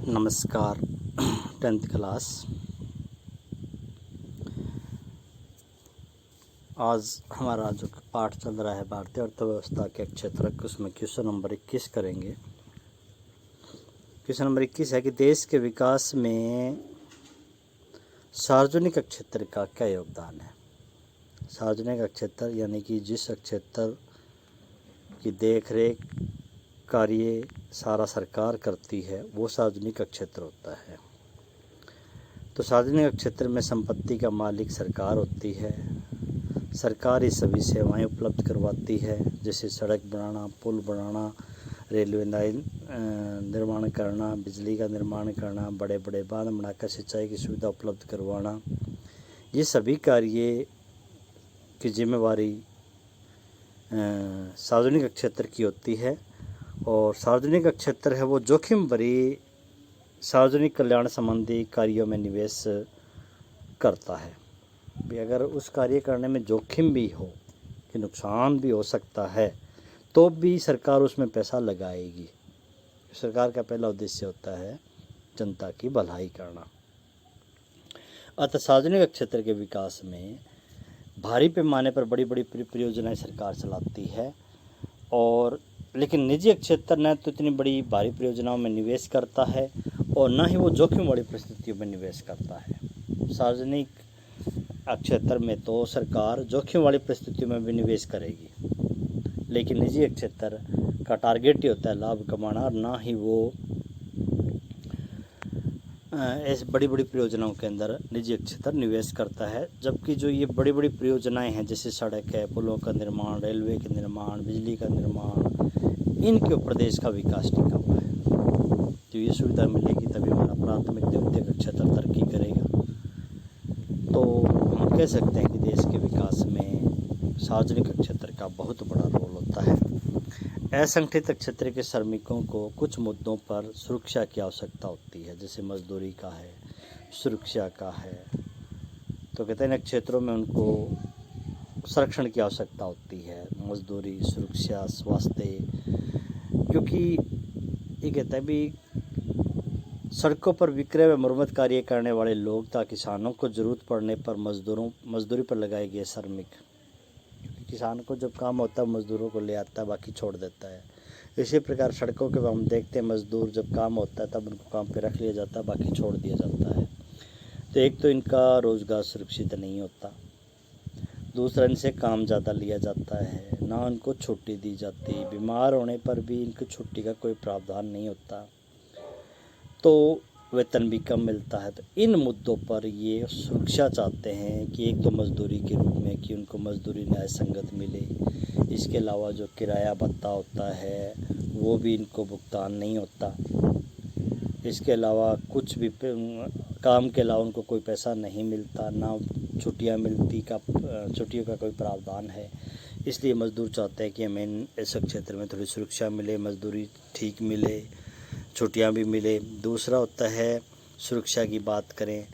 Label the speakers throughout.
Speaker 1: नमस्कार। 10th class. आज हमारा जो पाठ चल रहा है भारतीय अर्थव्यवस्था के क्षेत्रक, उसमें क्वेश्चन नंबर 21 करेंगे। क्वेश्चन नंबर 21 है कि देश के विकास में सार्वजनिक क्षेत्र का क्या योगदान है। सार्वजनिक क्षेत्र यानी कि जिस क्षेत्र की देख रेख कार्य सारा सरकार करती है वो सार्वजनिक क्षेत्र होता है। तो सार्वजनिक क्षेत्र में संपत्ति का मालिक सरकार होती है। सरकार ही सभी सेवाएं उपलब्ध करवाती है, जैसे सड़क बनाना, पुल बनाना, रेलवे लाइन निर्माण करना, बिजली का निर्माण करना, बड़े बड़े बांध बनाकर सिंचाई की सुविधा उपलब्ध करवाना। ये सभी कार्य की जिम्मेवारी सार्वजनिक क्षेत्र की होती है। और सार्वजनिक क्षेत्र है वो जोखिम भरी सार्वजनिक कल्याण संबंधी कार्यों में निवेश करता है। भी अगर उस कार्य करने में जोखिम भी हो कि नुकसान भी हो सकता है तो भी सरकार उसमें पैसा लगाएगी। सरकार का पहला उद्देश्य होता है जनता की भलाई करना। अतः सार्वजनिक क्षेत्र के विकास में भारी पैमाने पर बड़ी बड़ी परियोजनाएं सरकार चलाती है, और लेकिन निजी क्षेत्र न तो इतनी बड़ी भारी परियोजनाओं में निवेश करता है और न ही वो जोखिम वाली परिस्थितियों में निवेश करता है। सार्वजनिक क्षेत्र में तो सरकार जोखिम वाली परिस्थितियों में भी निवेश करेगी, लेकिन निजी क्षेत्र का टारगेट ही होता है लाभ कमाना, और ना ही वो ऐसी बड़ी बड़ी परियोजनाओं के अंदर निजी क्षेत्र निवेश करता है। जबकि जो ये बड़ी बड़ी परियोजनाएं हैं, जैसे सड़क है, पुलों का निर्माण, रेलवे के निर्माण, बिजली का निर्माण, इनके ऊपर देश का विकास टिका हुआ है। तो ये सुविधा मिलेगी तभी हमारा प्राथमिक द्वितीयक क्षेत्र तरक्की करेगा। तो हम कह सकते हैं कि देश के विकास में सार्वजनिक क्षेत्र का बहुत बड़ा रोल होता है। असंगठित क्षेत्र के श्रमिकों को कुछ मुद्दों पर सुरक्षा की आवश्यकता होती है, जैसे मजदूरी का है, सुरक्षा का है। तो कहते हैं क्षेत्रों में उनको संरक्षण की आवश्यकता होती है, मजदूरी, सुरक्षा, स्वास्थ्य। क्योंकि ये कहता है भी सड़कों पर विक्रय व मरम्मत कार्य करने वाले लोग था किसानों को ज़रूरत पड़ने पर मजदूरी पर लगाए गए श्रमिक। किसान को जब काम होता है मजदूरों को ले आता है, बाकी छोड़ देता है। इसी प्रकार सड़कों के हम देखते हैं मजदूर जब काम होता है तब उनको काम पे रख लिया जाता है, बाकी छोड़ दिया जाता है। तो एक तो इनका रोज़गार सुरक्षित नहीं होता, दूसरा इनसे काम ज़्यादा लिया जाता है, ना उनको छुट्टी दी जाती, बीमार होने पर भी इनको छुट्टी का कोई प्रावधान नहीं होता, तो वेतन भी कम मिलता है। तो इन मुद्दों पर ये सुरक्षा चाहते हैं कि एक तो मजदूरी के रूप में कि उनको मजदूरी न्याय संगत मिले। इसके अलावा जो किराया भत्ता होता है वो भी इनको भुगतान नहीं होता। इसके अलावा कुछ भी काम के अलावा उनको कोई पैसा नहीं मिलता, ना छुट्टियां मिलती छुट्टियों का कोई प्रावधान है। इसलिए मजदूर चाहते हैं कि हमें ऐसे क्षेत्र में थोड़ी सुरक्षा मिले, मजदूरी ठीक मिले, छुट्टियां भी मिले। दूसरा होता है सुरक्षा की बात करें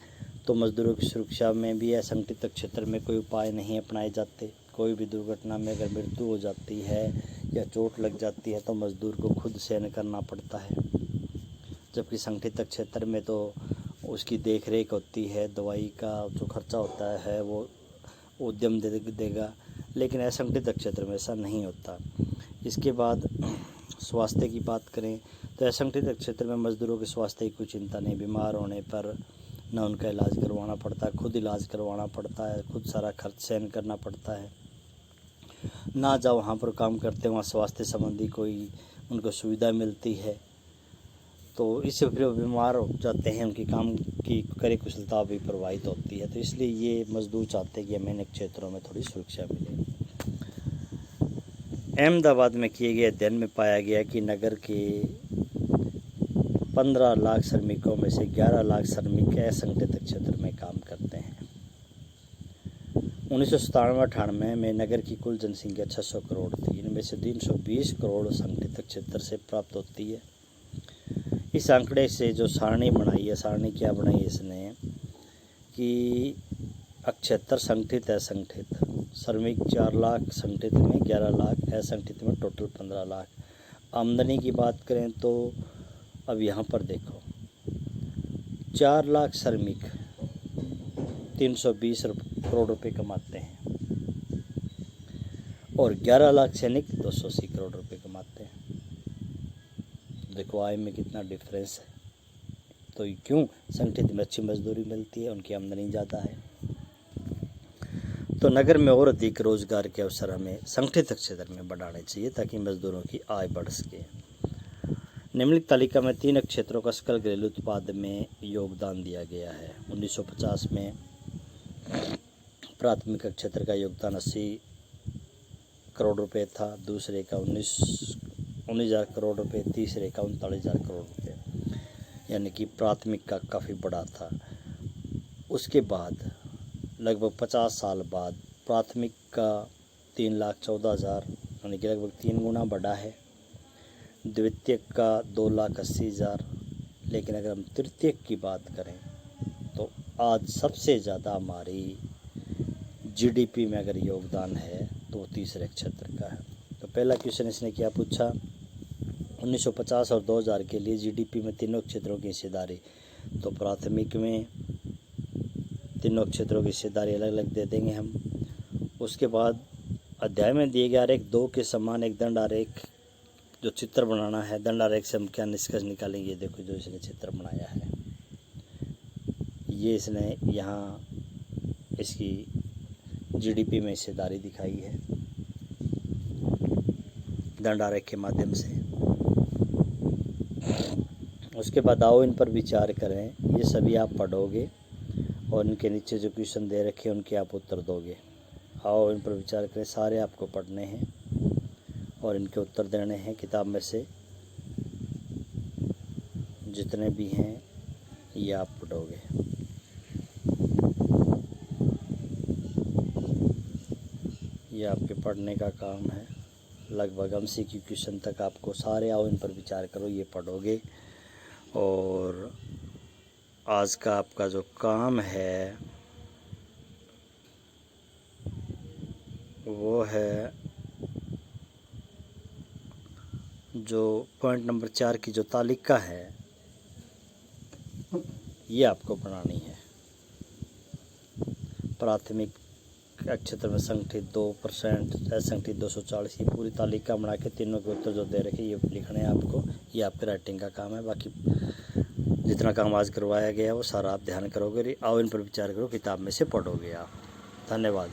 Speaker 1: तो मजदूरों की सुरक्षा में भी असंगठित क्षेत्र में कोई उपाय नहीं अपनाए जाते। कोई भी दुर्घटना में अगर मृत्यु हो जाती है या चोट लग जाती है तो मजदूर को खुद सहन करना पड़ता है। जबकि संगठित क्षेत्र में तो उसकी देख रेख होती है, दवाई का जो खर्चा होता है वो उद्यम देगा, लेकिन असंगठित क्षेत्र में ऐसा नहीं होता। इसके बाद स्वास्थ्य की बात करें तो असंगठित क्षेत्र में मजदूरों के स्वास्थ्य की कोई चिंता नहीं। बीमार होने पर न उनका इलाज करवाना पड़ता है, खुद इलाज करवाना पड़ता है, खुद सारा खर्च सहन करना पड़ता है। ना जब वहाँ पर काम करते हैं वहाँ स्वास्थ्य संबंधी कोई उनको सुविधा मिलती है, तो इससे फिर वो बीमार हो जाते हैं, उनकी काम की कार्य कुशलता भी प्रभावित होती है। तो इसलिए ये मजदूर चाहते हैं कि हमें इन क्षेत्रों में थोड़ी सुरक्षा मिले। अहमदाबाद में किए गए अध्ययन में पाया गया कि नगर के 15 लाख श्रमिकों में से 11 लाख श्रमिक असंगठित क्षेत्र में काम करते हैं। 1997-98 में नगर की कुल जनसंख्या 600 करोड़ थी। इनमें से 320 करोड़ संगठित क्षेत्र से प्राप्त होती है। इस आंकड़े से जो सारणी बनाई है, सारणी क्या बनाई है इसने कि क्षेत्र संगठित असंगठित, श्रमिक 4 लाख संगठित में, 11 लाख असंगठित में, टोटल 15 लाख। आमदनी की बात करें तो अब यहाँ पर देखो 4 लाख श्रमिक 320 करोड़ रुपए कमाते हैं और 11 लाख सैनिक 280 करोड़ रुपए कमाते हैं। देखो आय में कितना डिफरेंस है। तो क्यों संगठित में अच्छी मजदूरी मिलती है, उनकी आमदनी ज़्यादा है। तो नगर में और अधिक रोजगार के अवसर हमें संगठित क्षेत्र में बढ़ाने चाहिए ताकि मजदूरों की आय बढ़ सके। निम्नलिखित तालिका में 3 क्षेत्रों का सकल घरेलू उत्पाद में योगदान दिया गया है। 1950 में प्राथमिक क्षेत्र का योगदान 80 करोड़ रुपए था, दूसरे का 19,000 करोड़ रुपए, तीसरे का 39,000 करोड़ रुपए, यानी कि प्राथमिक का काफ़ी बड़ा था। उसके बाद लगभग 50 साल बाद प्राथमिक का 3,14,000 यानी कि लगभग 3 गुना बढ़ा है। द्वितीयक का 2,80,000, लेकिन अगर हम तृतीयक की बात करें तो आज सबसे ज़्यादा हमारी जीडीपी में अगर योगदान है तो तीसरे क्षेत्र का है। तो पहला क्वेश्चन इसने क्या पूछा, 1950 और 2000 के लिए जीडीपी में तीनों क्षेत्रों की हिस्सेदारी। तो प्राथमिक में तीनों क्षेत्रों की हिस्सेदारी अलग अलग दे देंगे हम। उसके बाद अध्याय में दिए गए आरेख 2 के समान एक दंड आरेख जो चित्र बनाना है, दंड आरेख से हम क्या निष्कर्ष निकालेंगे। देखो जो इसने चित्र बनाया है, ये इसने यहाँ इसकी जीडीपी में हिस्सेदारी दिखाई है दंड आरेख के माध्यम से। उसके बाद आओ इन पर विचार करें। ये सभी आप पढ़ोगे और इनके नीचे जो क्वेश्चन दे रखे हैं उनके आप उत्तर दोगे। आओ इन पर विचार करें, सारे आपको पढ़ने हैं और इनके उत्तर देने हैं। किताब में से जितने भी हैं ये आप पढ़ोगे। ये आपके पढ़ने का काम है। लगभग MCQ क्वेश्चन तक आपको सारे आओ इन पर विचार करो ये पढ़ोगे। और आज का आपका जो काम है वो है जो पॉइंट नंबर 4 की जो तालिका है ये आपको बनानी है। प्राथमिक क्षेत्र में संगठित 2%, असंगठित 240, ये पूरी तालिका बना के तीनों के उत्तर जो दे रखे ये लिखने हैं आपको। ये आपके राइटिंग का काम है। बाकी जितना काम आज करवाया गया वो सारा आप ध्यान करोगे। आओ इन पर विचार करो, किताब में से पढ़ोगे आप। धन्यवाद।